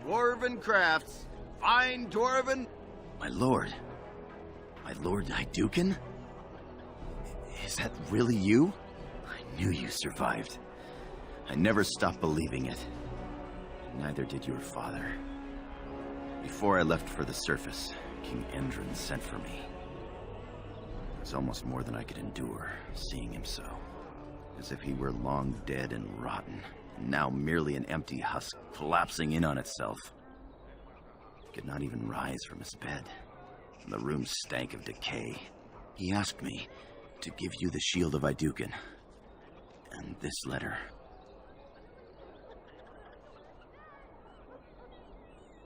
Dwarven crafts. Fine Dwarven. My lord. My lord Hydukin? Is that really you? I knew you survived. I never stopped believing it. Neither did your father. Before I left for the surface, King Endron sent for me. It was almost more than I could endure, seeing him so. As if he were long dead and rotten, and now merely an empty husk collapsing in on itself. He could not even rise from his bed, and the room stank of decay. He asked me to give you the shield of Hydukin, and this letter.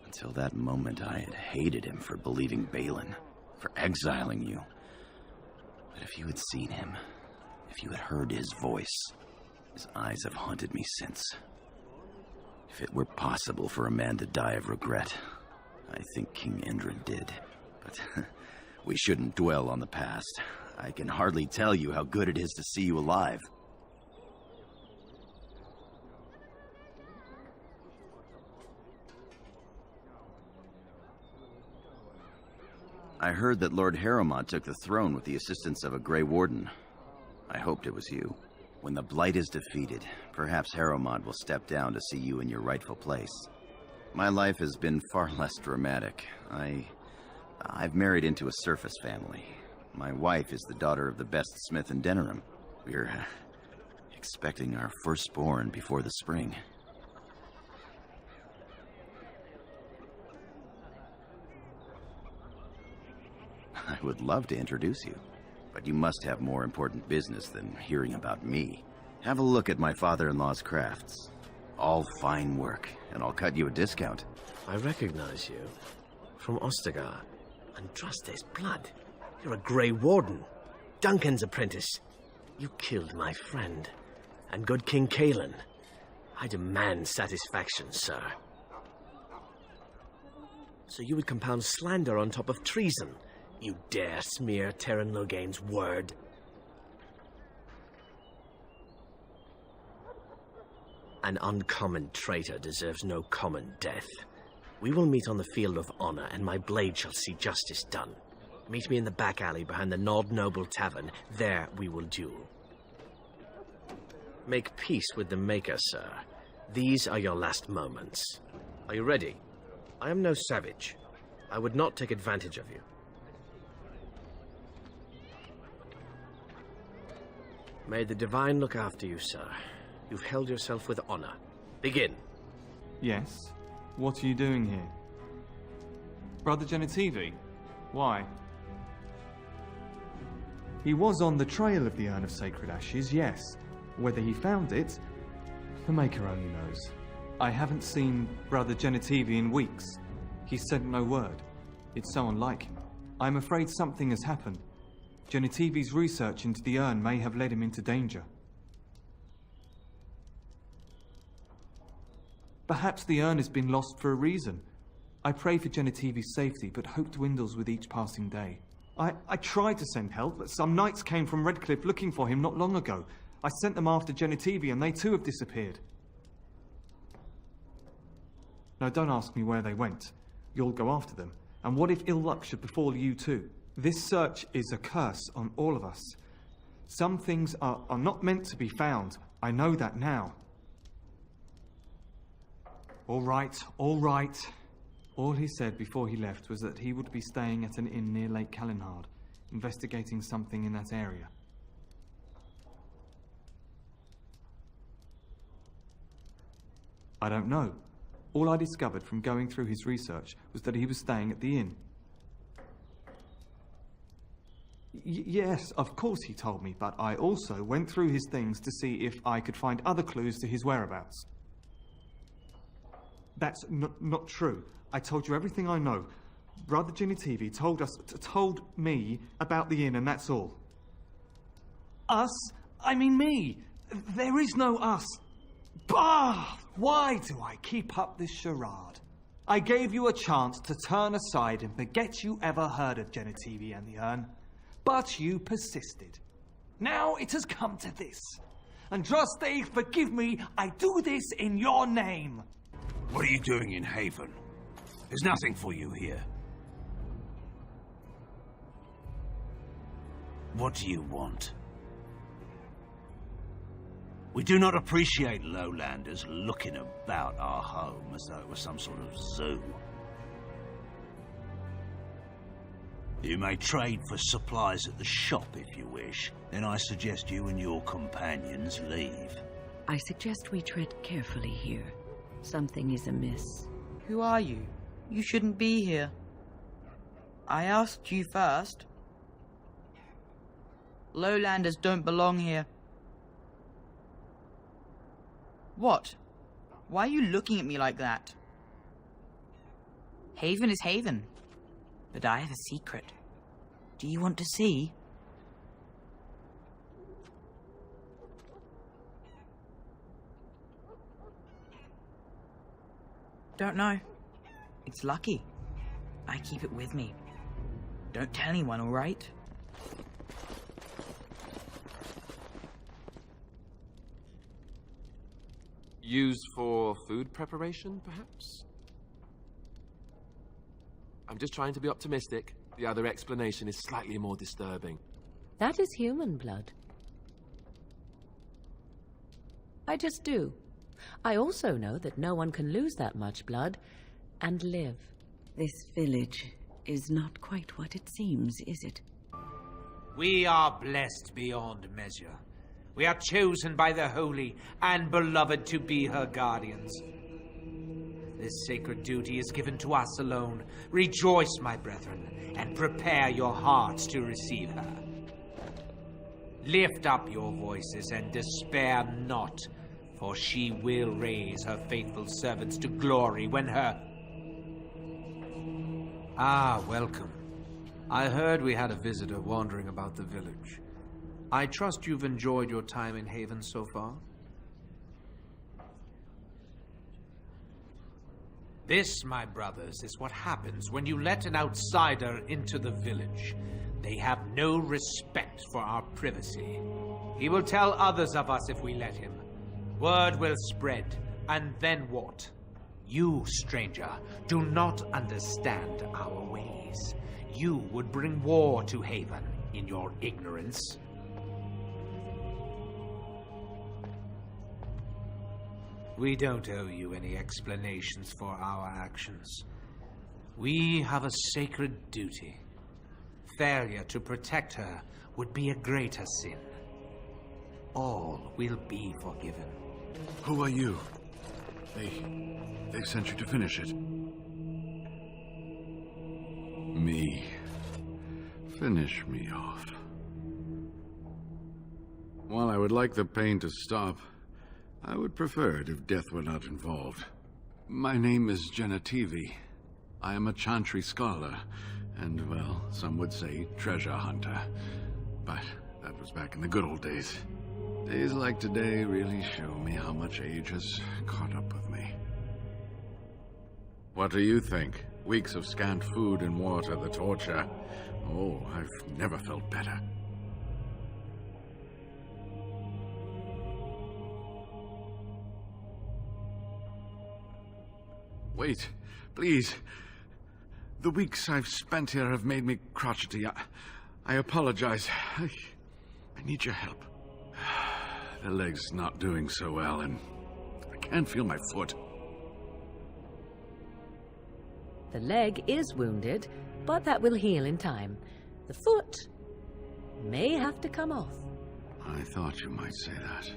Until that moment, I had hated him for believing Balin, for exiling you. But if you had seen him, if you had heard his voice, his eyes have haunted me since. If it were possible for a man to die of regret, I think King Endron did. But we shouldn't dwell on the past. I can hardly tell you how good it is to see you alive. I heard that Lord Harrowmont took the throne with the assistance of a Grey Warden. I hoped it was you. When the Blight is defeated, perhaps Harrowmont will step down to see you in your rightful place. My life has been far less dramatic. I've married into a surface family. My wife is the daughter of the best smith in Denerim. We're expecting our firstborn before the spring. I would love to introduce you, but you must have more important business than hearing about me. Have a look at my father-in-law's crafts. All fine work, and I'll cut you a discount. I recognize you. From Ostagar. Andraste's blood. You're a Grey Warden. Duncan's apprentice. You killed my friend. And good King Cailan. I demand satisfaction, sir. So you would compound slander on top of treason. You dare smear Teyrn Loghain's word. An uncommon traitor deserves no common death. We will meet on the field of honor, and my blade shall see justice done. Meet me in the back alley behind the Nod Noble Tavern. There we will duel. Make peace with the Maker, sir. These are your last moments. Are you ready? I am no savage. I would not take advantage of you. May the Divine look after you, sir. You've held yourself with honor. Begin. Yes? What are you doing here? Brother Genitivi? Why? He was on the trail of the Urn of Sacred Ashes, yes. Whether he found it, the Maker only knows. I haven't seen Brother Genitivi in weeks. He sent no word. It's so unlike him. I'm afraid something has happened. Genitivi's research into the urn may have led him into danger. Perhaps the urn has been lost for a reason. I pray for Genitivi's safety, but hope dwindles with each passing day. I tried to send help, but some knights came from Redcliffe looking for him not long ago. I sent them after Genitivi, and they too have disappeared. Now don't ask me where they went. You'll go after them. And what if ill luck should befall you too? This search is a curse on all of us. Some things are not meant to be found. I know that now. All right, all right. All he said before he left was that he would be staying at an inn near Lake Calenhard, investigating something in that area. I don't know. All I discovered from going through his research was that he was staying at the inn. Yes, of course he told me, but I also went through his things to see if I could find other clues to his whereabouts. That's not true. I told you everything I know. Brother Genitivi told me about the inn, and that's all. Us? I mean me. There is no us. Bah! Why do I keep up this charade? I gave you a chance to turn aside and forget you ever heard of Genitivi and the urn. But you persisted. Now it has come to this. Andraste, forgive me, I do this in your name. What are you doing in Haven? There's nothing for you here. What do you want? We do not appreciate lowlanders looking about our home as though it was some sort of zoo. You may trade for supplies at the shop if you wish. Then I suggest you and your companions leave. I suggest we tread carefully here. Something is amiss. Who are you? You shouldn't be here. I asked you first. Lowlanders don't belong here. What? Why are you looking at me like that? Haven is Haven. But I have a secret. Do you want to see? Don't know. It's lucky. I keep it with me. Don't tell anyone, all right? Used for food preparation, perhaps? I'm just trying to be optimistic. The other explanation is slightly more disturbing. That is human blood. I just do. I also know that no one can lose that much blood and live. This village is not quite what it seems, is it? We are blessed beyond measure. We are chosen by the holy and beloved to be her guardians. This sacred duty is given to us alone. Rejoice, my brethren, and prepare your hearts to receive her. Lift up your voices and despair not, for she will raise her faithful servants to glory when her... Ah, welcome. I heard we had a visitor wandering about the village. I trust you've enjoyed your time in Haven so far? This, my brothers, is what happens when you let an outsider into the village. They have no respect for our privacy. He will tell others of us if we let him. Word will spread, and then what? You, stranger, do not understand our ways. You would bring war to Haven in your ignorance. We don't owe you any explanations for our actions. We have a sacred duty. Failure to protect her would be a greater sin. All will be forgiven. Who are you? They sent you to finish it. Me. Finish me off. While I would like the pain to stop, I would prefer it if death were not involved. My name is Genetivi. I am a Chantry scholar, and, well, some would say treasure hunter. But that was back in the good old days. Days like today really show me how much age has caught up with me. What do you think? Weeks of scant food and water, the torture. Oh, I've never felt better. Wait, please. The weeks I've spent here have made me crotchety. I apologize. I need your help. The leg's not doing so well, and I can't feel my foot. The leg is wounded, but that will heal in time. The foot may have to come off. I thought you might say that.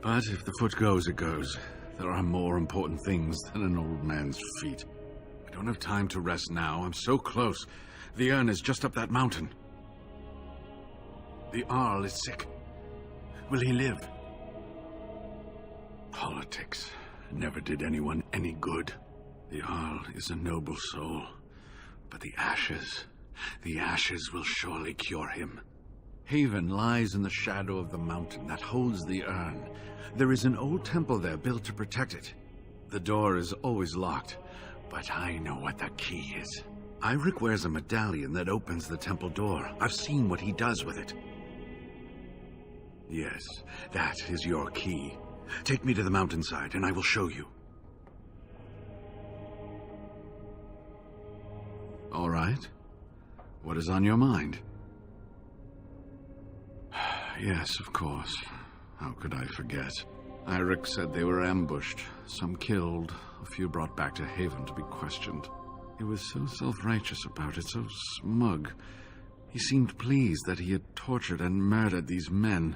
But if the foot goes, it goes. There are more important things than an old man's feet. I don't have time to rest now. I'm so close. The urn is just up that mountain. The Arl is sick. Will he live? Politics never did anyone any good. The Arl is a noble soul, but the ashes will surely cure him. Haven lies in the shadow of the mountain that holds the urn. There is an old temple there built to protect it. The door is always locked, but I know what that key is. Iric wears a medallion that opens the temple door. I've seen what he does with it. Yes, that is your key. Take me to the mountainside and I will show you. All right. What is on your mind? Yes, of course. How could I forget? Eirik said they were ambushed, some killed, a few brought back to Haven to be questioned. He was so self-righteous about it, so smug. He seemed pleased that he had tortured and murdered these men.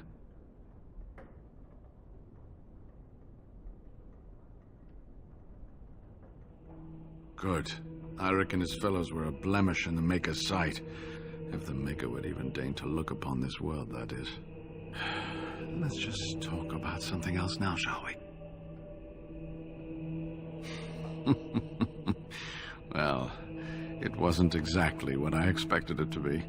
Good. Eirik and his fellows were a blemish in the Maker's sight. If the Maker would even deign to look upon this world, that is. Let's just talk about something else now, shall we? Well, it wasn't exactly what I expected it to be.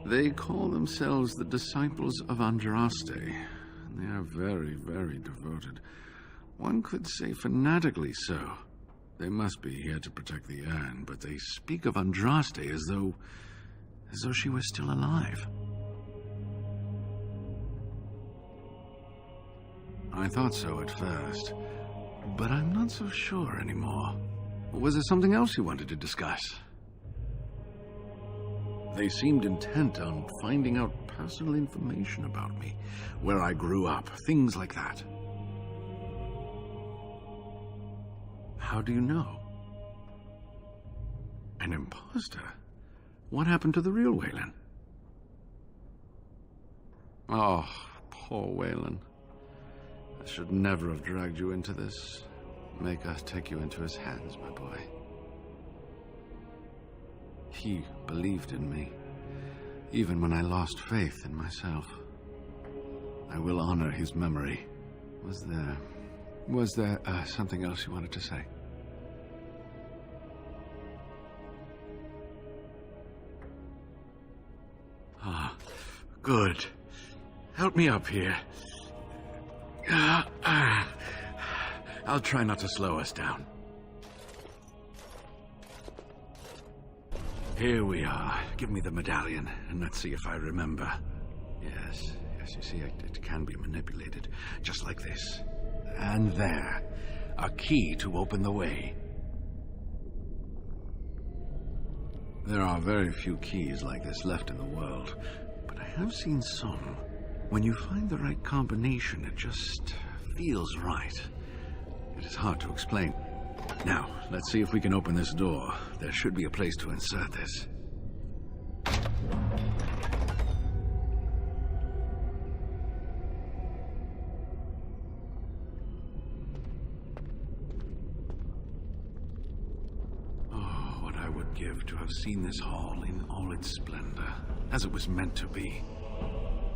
They call themselves the Disciples of Andraste. They are very, very devoted. One could say fanatically so. They must be here to protect the urn, but they speak of Andraste as though she was still alive. I thought so at first, but I'm not so sure anymore. Was there something else you wanted to discuss? They seemed intent on finding out personal information about me, where I grew up, things like that. How do you know? An imposter? What happened to the real Waylon? Oh, poor Waylon. I should never have dragged you into this. Maker take you into his hands, my boy. He believed in me, even when I lost faith in myself. I will honor his memory. Was there something else you wanted to say? Ah, good. Help me up here. I'll try not to slow us down. Here we are. Give me the medallion, and let's see if I remember. Yes, you see, it can be manipulated, just like this. And there, a key to open the way. There are very few keys like this left in the world, but I have seen some. When you find the right combination, it just feels right. It is hard to explain. Now, let's see if we can open this door. There should be a place to insert this. Oh, what I would give to have seen this hall in all its splendor, as it was meant to be.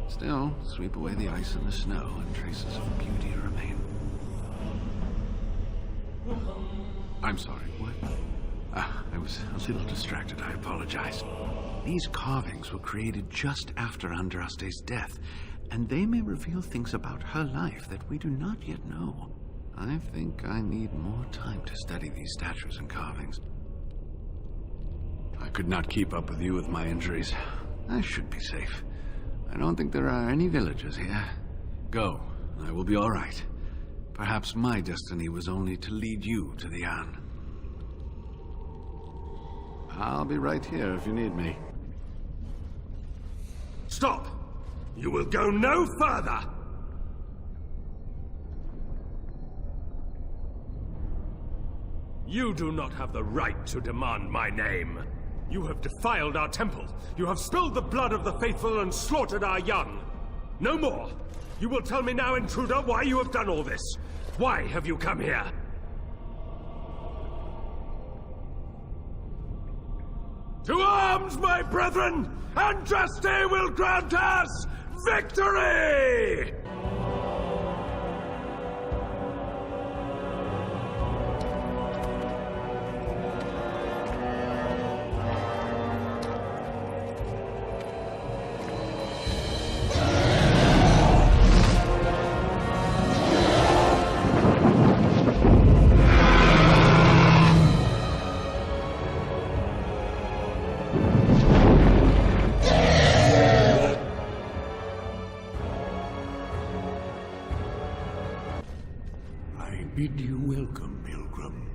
Still, sweep away the ice and the snow, and traces of beauty remain. I'm sorry, what? I was a little distracted, I apologize. These carvings were created just after Andraste's death, and they may reveal things about her life that we do not yet know. I think I need more time to study these statues and carvings. I could not keep up with you with my injuries. I should be safe. I don't think there are any villagers here. Go. I will be all right. Perhaps my destiny was only to lead you to the Anne. I'll be right here if you need me. Stop! You will go no further! You do not have the right to demand my name. You have defiled our temple. You have spilled the blood of the faithful and slaughtered our young. No more. You will tell me now, intruder, why you have done all this. Why have you come here? To arms, my brethren! Andraste will grant us victory! I bid you welcome, pilgrim.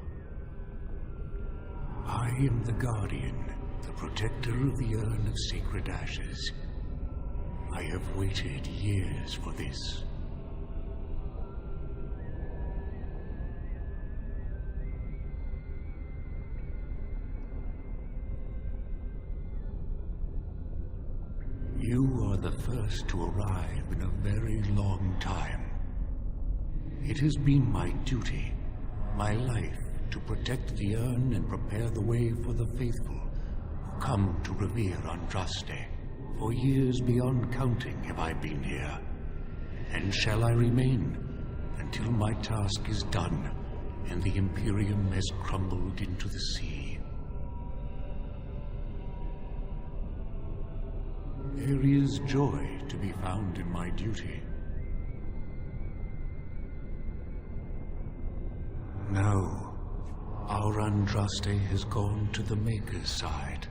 I am the Guardian, the protector of the Urn of Sacred Ashes. I have waited years for this. You are the first to arrive in a very long time. It has been my duty, my life, to protect the urn and prepare the way for the faithful who come to revere Andraste. For years beyond counting have I been here, and shall I remain until my task is done and the Imperium has crumbled into the sea. There is joy to be found in my duty. No, our Andraste has gone to the Maker's side.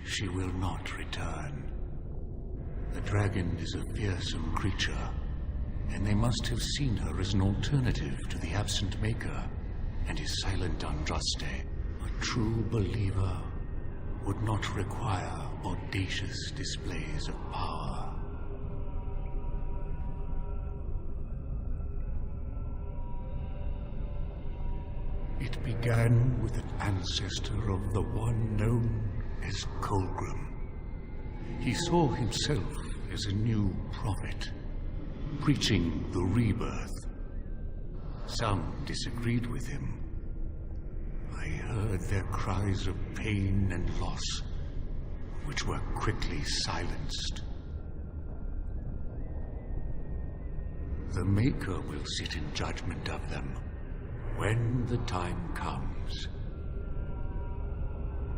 She will not return. The dragon is a fearsome creature, and they must have seen her as an alternative to the absent Maker and his silent Andraste. A true believer would not require audacious displays of power. It began with an ancestor of the one known as Colgrim. He saw himself as a new prophet, preaching the rebirth. Some disagreed with him. I heard their cries of pain and loss, which were quickly silenced. The Maker will sit in judgment of them when the time comes.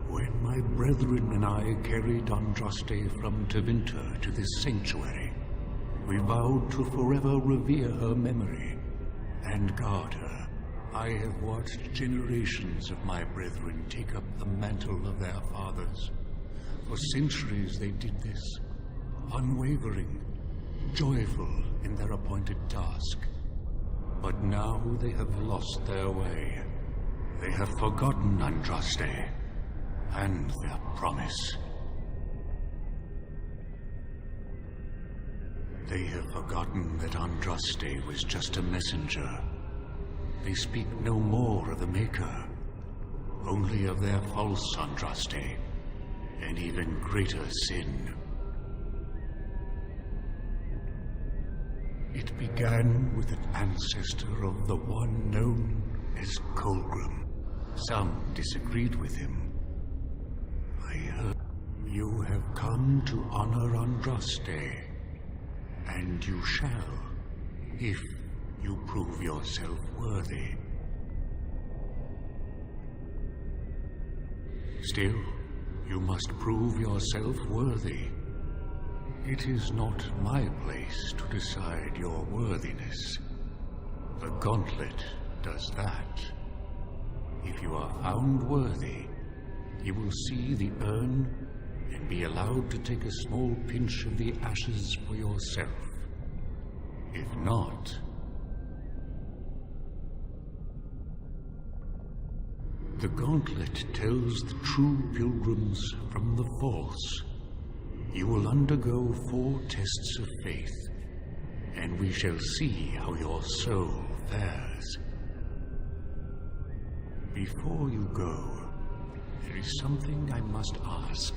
When my brethren and I carried Andraste from Tevinter to this sanctuary, we vowed to forever revere her memory and guard her. I have watched generations of my brethren take up the mantle of their fathers. For centuries they did this, unwavering, joyful in their appointed task. But now they have lost their way. They have forgotten Andraste and their promise. They have forgotten that Andraste was just a messenger. They speak no more of the Maker, only of their false Andraste, and even greater sin. It began with an ancestor of the one known as Colgrim. Some disagreed with him. I heard you have come to honor Andraste, and you shall, if you prove yourself worthy. Still, you must prove yourself worthy. It is not my place to decide your worthiness. The Gauntlet does that. If you are found worthy, you will see the urn and be allowed to take a small pinch of the ashes for yourself. If not, the Gauntlet tells the true pilgrims from the false. You will undergo 4 tests of faith, and we shall see how your soul fares. Before you go, there is something I must ask.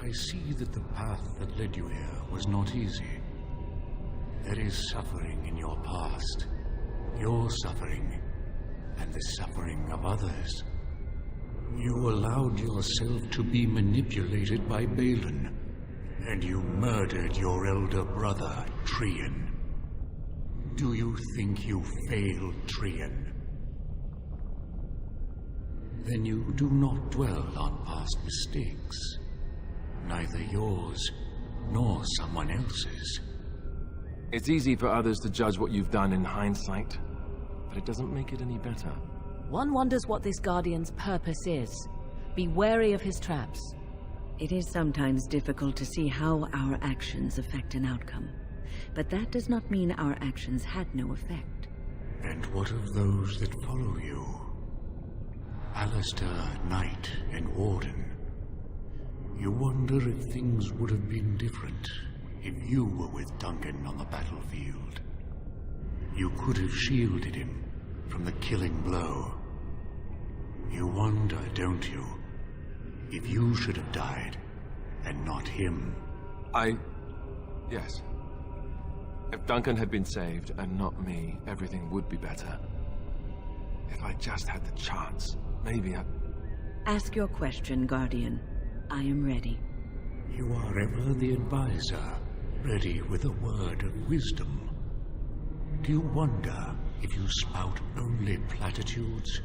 I see that the path that led you here was not easy. There is suffering in your past, your suffering, and the suffering of others. You allowed yourself to be manipulated by Balin, and you murdered your elder brother, Trian. Do you think you failed, Trian? Then you do not dwell on past mistakes, neither yours nor someone else's. It's easy for others to judge what you've done in hindsight, but it doesn't make it any better. One wonders what this Guardian's purpose is. Be wary of his traps. It is sometimes difficult to see how our actions affect an outcome. But that does not mean our actions had no effect. And what of those that follow you? Alistair, Knight, and Warden. You wonder if things would have been different if you were with Duncan on the battlefield. You could have shielded him from the killing blow. You wonder, don't you, if you should have died and not him? Yes. If Duncan had been saved and not me, everything would be better. If I just had the chance, maybe I... Ask your question, Guardian. I am ready. You are ever the advisor, ready with a word of wisdom. Do you wonder if you spout only platitudes,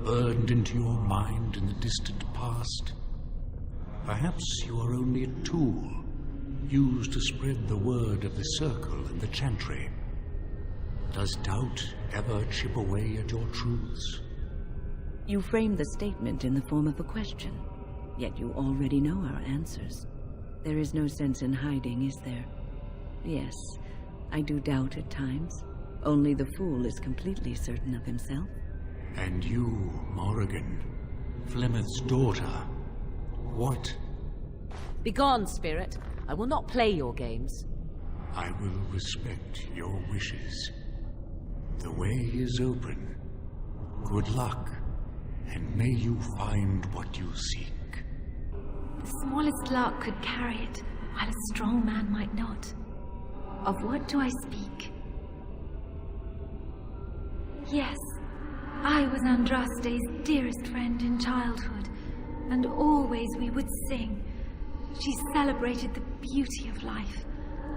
burned into your mind in the distant past? Perhaps you are only a tool, used to spread the word of the Circle and the Chantry. Does doubt ever chip away at your truths? You framed the statement in the form of a question, yet you already know our answers. There is no sense in hiding, is there? Yes, I do doubt at times. Only the fool is completely certain of himself. And you, Morrigan, Flemeth's daughter, what? Begone, spirit. I will not play your games. I will respect your wishes. The way is open. Good luck, and may you find what you seek. The smallest lark could carry it, while a strong man might not. Of what do I speak? Yes, I was Andraste's dearest friend in childhood, and always we would sing. She celebrated the beauty of life,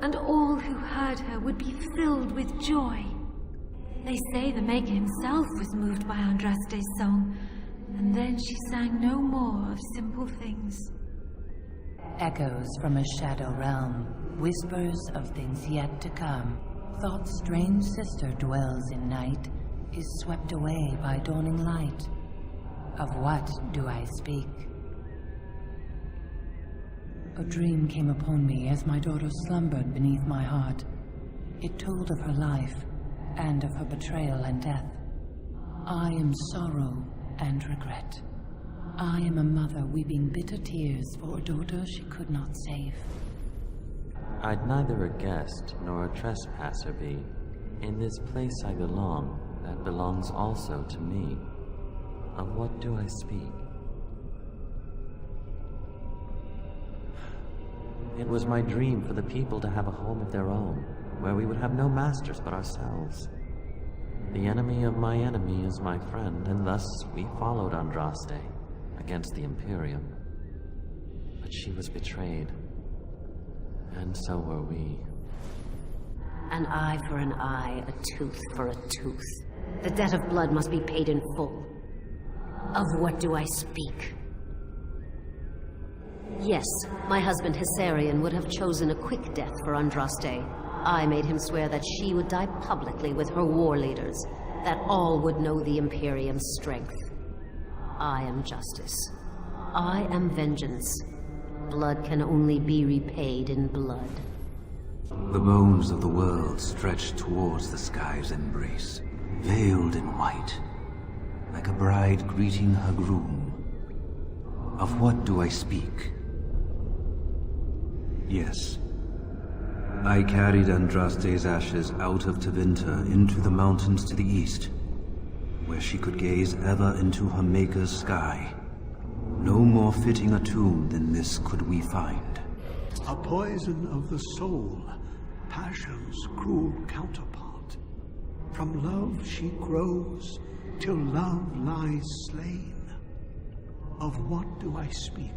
and all who heard her would be filled with joy. They say the Maker himself was moved by Andraste's song, and then she sang no more of simple things. Echoes from a shadow realm, whispers of things yet to come. Thought's strange sister dwells in night, is swept away by dawning light. Of what do I speak? A dream came upon me as my daughter slumbered beneath my heart. It told of her life, and of her betrayal and death. I am sorrow and regret. I am a mother weeping bitter tears for a daughter she could not save. I'd neither a guest nor a trespasser be. In this place I belong, that belongs also to me. Of what do I speak? It was my dream for the people to have a home of their own, where we would have no masters but ourselves. The enemy of my enemy is my friend, and thus we followed Andraste against the Imperium. But she was betrayed, and so were we. An eye for an eye, a tooth for a tooth. The debt of blood must be paid in full. Of what do I speak? Yes, my husband Hessarian would have chosen a quick death for Andraste. I made him swear that she would die publicly with her war leaders, that all would know the Imperium's strength. I am justice. I am vengeance. Blood can only be repaid in blood. The bones of the world stretch towards the sky's embrace, veiled in white, like a bride greeting her groom. Of what do I speak? Yes. I carried Andraste's ashes out of Tevinter into the mountains to the east, where she could gaze ever into her Maker's sky. No more fitting a tomb than this could we find. A poison of the soul, passion's cruel counterpart. From love she grows, till love lies slain. Of what do I speak?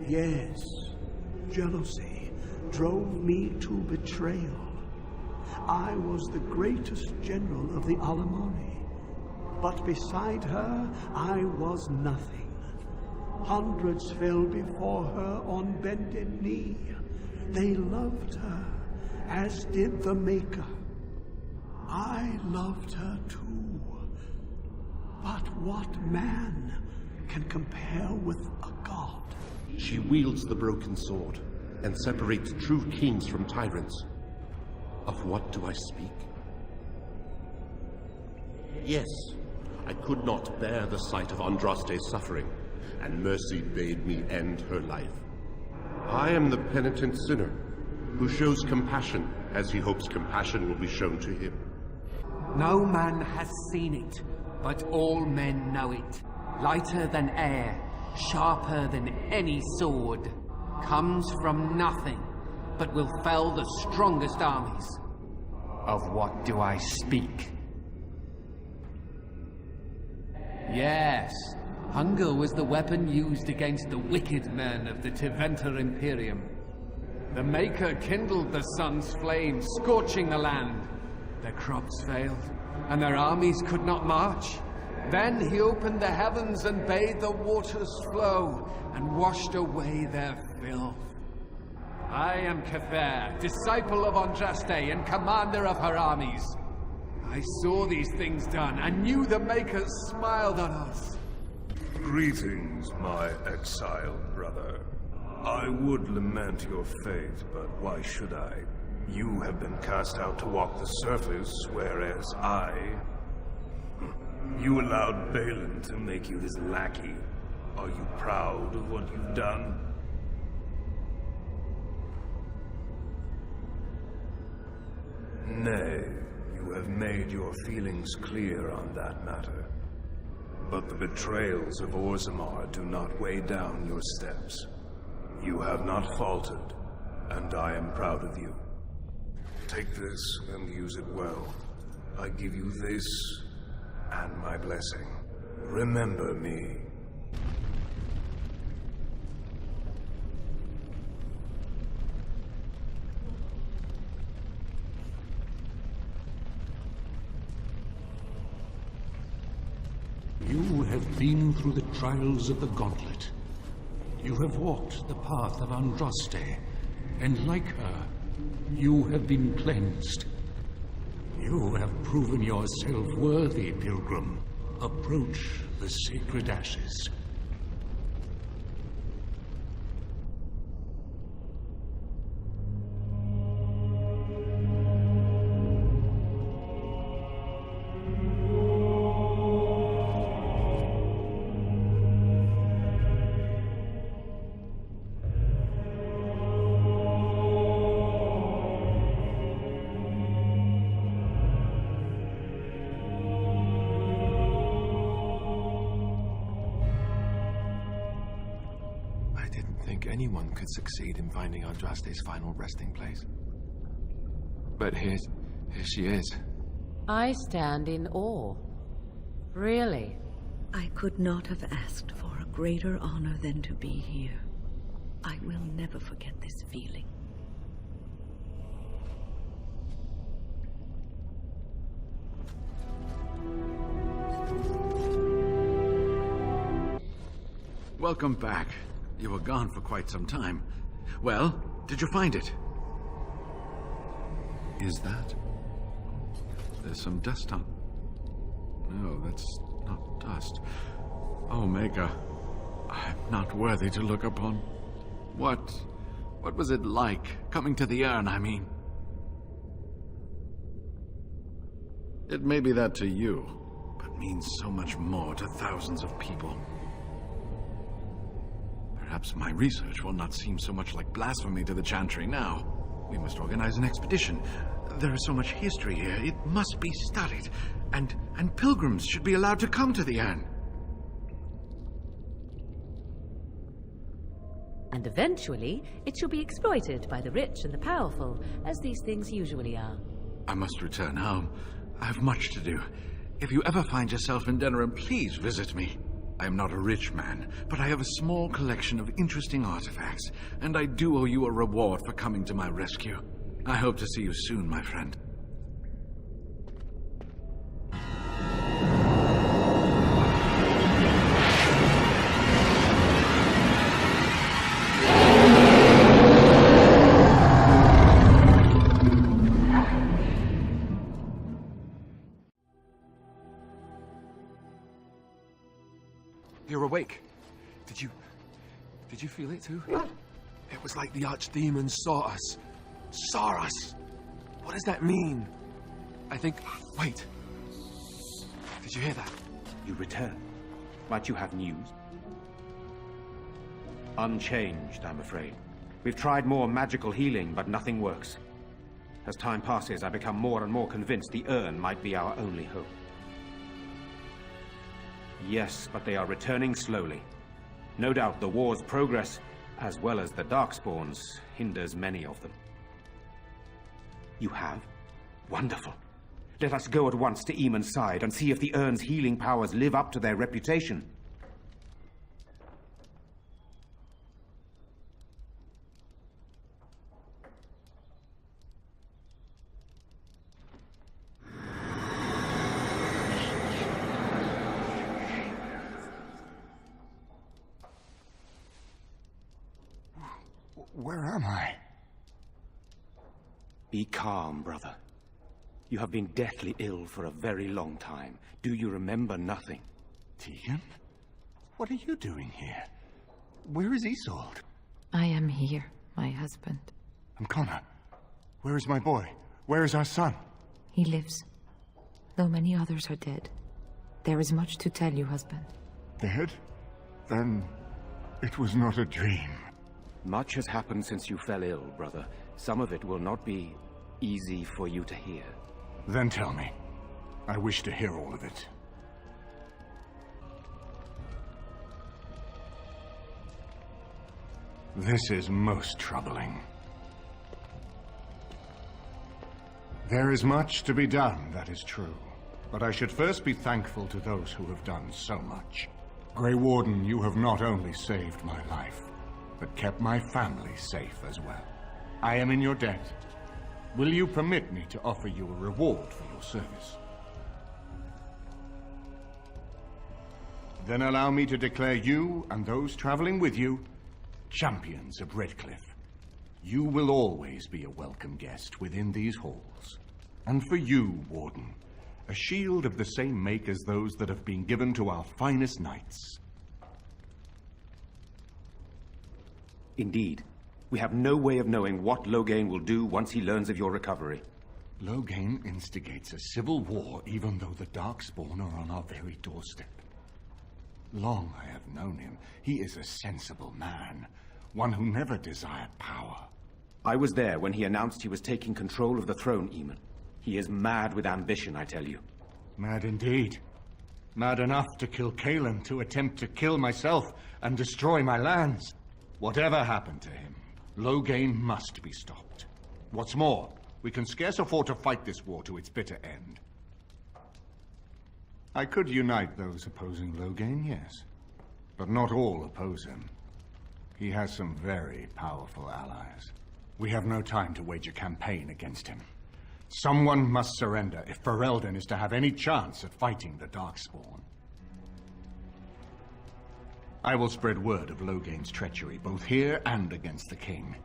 Yes, jealousy drove me to betrayal. I was the greatest general of the Alemanni, but beside her I was nothing. Hundreds fell before her on bended knee. They loved her, as did the Maker. I loved her too. But what man can compare with a god? She wields the broken sword and separates true kings from tyrants. Of what do I speak? Yes, I could not bear the sight of Andraste's suffering, and mercy bade me end her life. I am the penitent sinner, who shows compassion as he hopes compassion will be shown to him. No man has seen it, but all men know it. Lighter than air, sharper than any sword, comes from nothing, but will fell the strongest armies. Of what do I speak? Yes, hunger was the weapon used against the wicked men of the Tevinter Imperium. The Maker kindled the sun's flame, scorching the land. Their crops failed, and their armies could not march. Then he opened the heavens and bade the waters flow, and washed away their filth. I am Cather, disciple of Andraste and commander of her armies. I saw these things done, and knew the Makers smiled on us. Greetings, my exiled brother. I would lament your fate, but why should I? You have been cast out to walk the surface, whereas I... You allowed Balin to make you his lackey. Are you proud of what you've done? Nay, you have made your feelings clear on that matter. But the betrayals of Orzammar do not weigh down your steps. You have not faltered, and I am proud of you. Take this and use it well. I give you this and my blessing. Remember me. You have been through the trials of the Gauntlet. You have walked the path of Andraste, and like her, you have been cleansed. You have proven yourself worthy, Pilgrim. Approach the sacred ashes. Anyone could succeed in finding Andraste's final resting place. But here she is. I stand in awe. Really? I could not have asked for a greater honor than to be here. I will never forget this feeling. Welcome back. You were gone for quite some time. Well, did you find it? Is that? There's some dust on... No, that's not dust. Oh, Maker, I'm not worthy to look upon. What was it like, coming to the urn, I mean? It may be that to you, but means so much more to thousands of people. Perhaps my research will not seem so much like blasphemy to the Chantry now. We must organize an expedition. There is so much history here, it must be studied. And pilgrims should be allowed to come to the urn. And eventually, it shall be exploited by the rich and the powerful, as these things usually are. I must return home. I have much to do. If you ever find yourself in Denerim, please visit me. I am not a rich man, but I have a small collection of interesting artifacts, and I do owe you a reward for coming to my rescue. I hope to see you soon, my friend. You're awake. Did you feel it too? It was like the archdemons saw us. Saw us! What does that mean? I think... Wait. Did you hear that? You return. Might you have news? Unchanged, I'm afraid. We've tried more magical healing, but nothing works. As time passes, I become more and more convinced the urn might be our only hope. Yes, but they are returning slowly. No doubt the war's progress, as well as the Darkspawns, hinders many of them. You have? Wonderful. Let us go at once to Eamon's side and see if the urn's healing powers live up to their reputation. Where am I? Be calm, brother. You have been deathly ill for a very long time. Do you remember nothing? Tegan? What are you doing here? Where is Isolde? I am here, my husband. And Connor? Where is my boy? Where is our son? He lives, though many others are dead. There is much to tell you, husband. Dead? Then it was not a dream. Much has happened since you fell ill, brother. Some of it will not be easy for you to hear. Then tell me. I wish to hear all of it. This is most troubling. There is much to be done, that is true. But I should first be thankful to those who have done so much. Grey Warden, you have not only saved my life, but kept my family safe as well. I am in your debt. Will you permit me to offer you a reward for your service? Then allow me to declare you and those traveling with you champions of Redcliffe. You will always be a welcome guest within these halls. And for you, Warden, a shield of the same make as those that have been given to our finest knights. Indeed. We have no way of knowing what Loghain will do once he learns of your recovery. Loghain instigates a civil war even though the Darkspawn are on our very doorstep. Long I have known him. He is a sensible man, one who never desired power. I was there when he announced he was taking control of the throne, Eamon. He is mad with ambition, I tell you. Mad indeed. Mad enough to kill Cailan, to attempt to kill myself and destroy my lands. Whatever happened to him, Loghain must be stopped. What's more, we can scarce afford to fight this war to its bitter end. I could unite those opposing Loghain, yes. But not all oppose him. He has some very powerful allies. We have no time to wage a campaign against him. Someone must surrender if Ferelden is to have any chance at fighting the Darkspawn. I will spread word of Loghain's treachery, both here and against the king.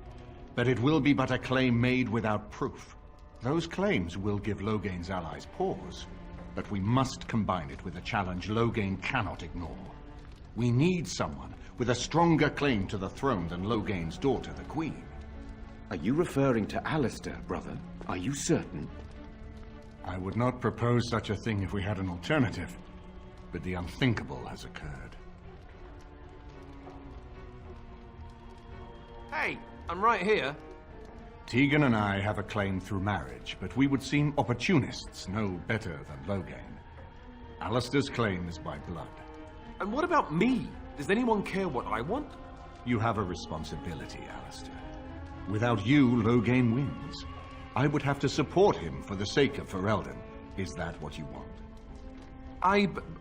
But it will be but a claim made without proof. Those claims will give Loghain's allies pause, but we must combine it with a challenge Loghain cannot ignore. We need someone with a stronger claim to the throne than Loghain's daughter, the Queen. Are you referring to Alistair, brother? Are you certain? I would not propose such a thing if we had an alternative, but the unthinkable has occurred. Hey, I'm right here. Tegan and I have a claim through marriage, but we would seem opportunists no better than Loghain. Alistair's claim is by blood. And what about me? Does anyone care what I want? You have a responsibility, Alistair. Without you, Loghain wins. I would have to support him for the sake of Ferelden. Is that what you want?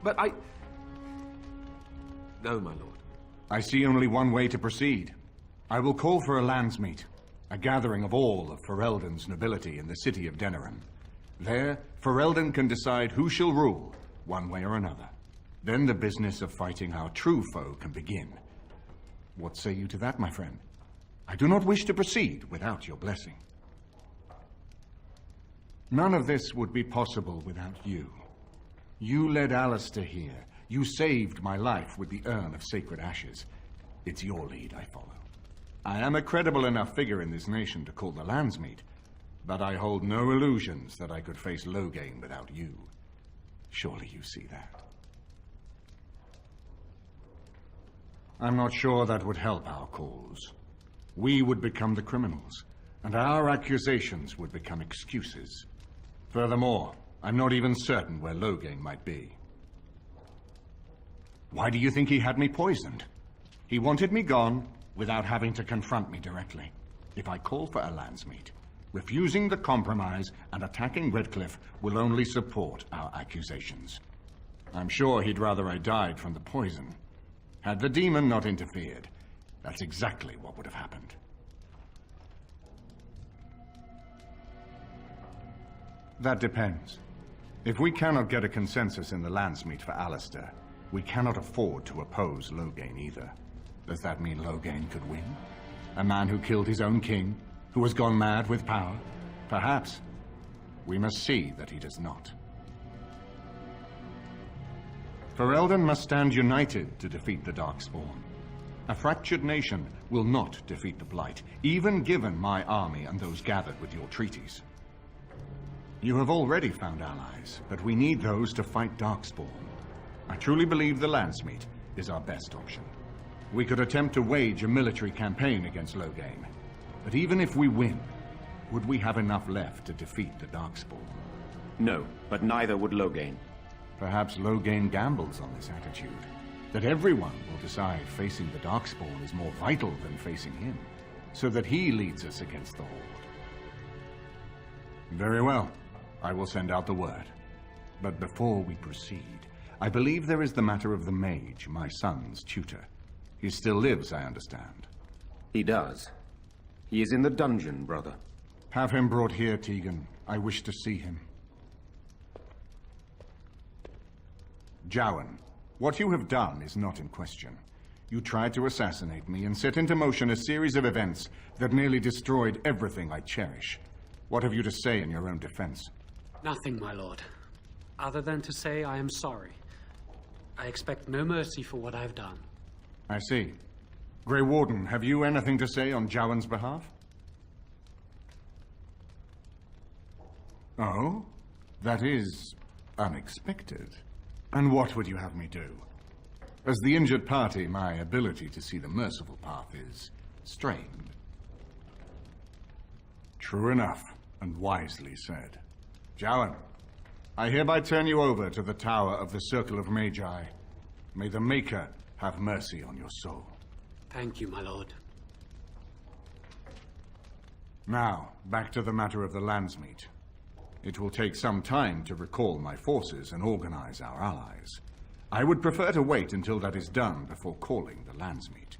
But I... No, my lord. I see only one way to proceed. I will call for a landsmeet, a gathering of all of Ferelden's nobility in the city of Denerim. There, Ferelden can decide who shall rule, one way or another. Then the business of fighting our true foe can begin. What say you to that, my friend? I do not wish to proceed without your blessing. None of this would be possible without you. You led Alistair here. You saved my life with the Urn of Sacred Ashes. It's your lead I follow. I am a credible enough figure in this nation to call the landsmeet, but I hold no illusions that I could face Loghain without you. Surely you see that. I'm not sure that would help our cause. We would become the criminals, and our accusations would become excuses. Furthermore, I'm not even certain where Loghain might be. Why do you think he had me poisoned? He wanted me gone without having to confront me directly. If I call for a Landsmeet, refusing the compromise and attacking Redcliffe will only support our accusations. I'm sure he'd rather I died from the poison. Had the demon not interfered, that's exactly what would have happened. That depends. If we cannot get a consensus in the Landsmeet for Alistair, we cannot afford to oppose Loghain either. Does that mean Loghain could win? A man who killed his own king, who has gone mad with power? Perhaps. We must see that he does not. Ferelden must stand united to defeat the Darkspawn. A fractured nation will not defeat the Blight, even given my army and those gathered with your treaties. You have already found allies, but we need those to fight Darkspawn. I truly believe the Landsmeet is our best option. We could attempt to wage a military campaign against Loghain, but even if we win, would we have enough left to defeat the Darkspawn? No, but neither would Loghain. Perhaps Loghain gambles on this attitude, that everyone will decide facing the Darkspawn is more vital than facing him, so that he leads us against the Horde. Very well. I will send out the word. But before we proceed, I believe there is the matter of the mage, my son's tutor. He still lives, I understand. He does. He is in the dungeon, brother. Have him brought here, Tegan. I wish to see him. Jowan, what you have done is not in question. You tried to assassinate me and set into motion a series of events that nearly destroyed everything I cherish. What have you to say in your own defense? Nothing, my lord. Other than to say I am sorry. I expect no mercy for what I have done. I see. Grey Warden, have you anything to say on Jowan's behalf? Oh? That is unexpected. And what would you have me do? As the injured party, my ability to see the merciful path is strained. True enough, and wisely said. Jowan, I hereby turn you over to the Tower of the Circle of Magi. May the Maker have mercy on your soul. Thank you, my lord. Now, back to the matter of the Landsmeet. It will take some time to recall my forces and organize our allies. I would prefer to wait until that is done before calling the Landsmeet.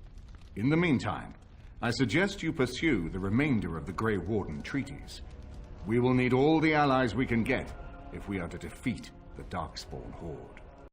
In the meantime, I suggest you pursue the remainder of the Grey Warden treaties. We will need all the allies we can get if we are to defeat the Darkspawn Horde.